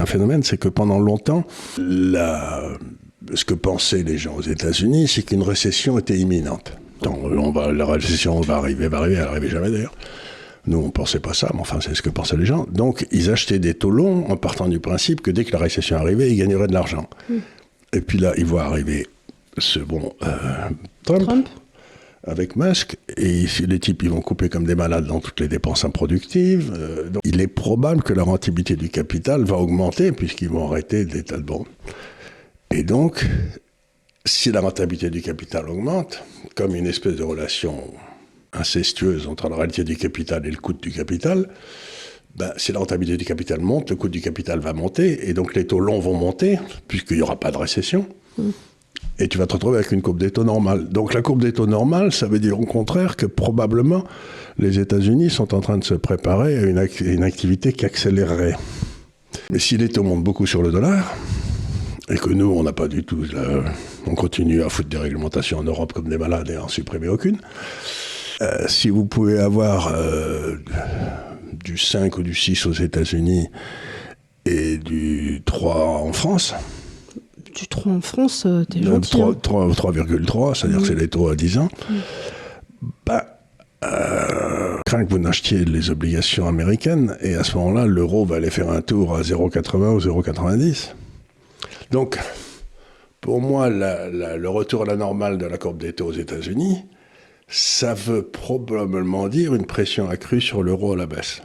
Un phénomène, c'est que pendant longtemps, ce que pensaient les gens aux États-Unis, c'est qu'une récession était imminente. La récession va arriver, elle n'arrivait jamais d'ailleurs. Nous, on ne pensait pas ça, mais enfin, c'est ce que pensaient les gens. Donc, ils achetaient des taux longs en partant du principe que dès que la récession arrivait, ils gagneraient de l'argent. Et puis là, ils voient arriver ce bon Trump avec Musk, et les types, ils vont couper comme des malades dans toutes les dépenses improductives. Donc, il est probable que la rentabilité du capital va augmenter, puisqu'ils vont arrêter des tas de bons. Et donc, si la rentabilité du capital augmente, comme une espèce de relation incestueuse entre la réalité du capital et le coût du capital, si la rentabilité du capital monte, le coût du capital va monter, et donc les taux longs vont monter, puisqu'il n'y aura pas de récession. Et tu vas te retrouver avec une courbe des taux normale. Donc la courbe des taux normale, ça veut dire au contraire que probablement les États-Unis sont en train de se préparer à une activité qui accélérerait. Mais si les taux montent beaucoup sur le dollar, et que nous, on n'a pas du tout... on continue à foutre des réglementations en Europe comme des malades et à en supprimer aucune, si vous pouvez avoir du 5 ou du 6 aux États-Unis et du 3 en France... Du 3 en France, t'es gentil. 3,3, c'est-à-dire que c'est les taux à 10 ans. Crains que vous n'achetiez les obligations américaines, et à ce moment-là, l'euro va aller faire un tour à 0,80 ou 0,90. Donc, pour moi, le retour à la normale de la courbe des taux aux États-Unis, ça veut probablement dire une pression accrue sur l'euro à la baisse.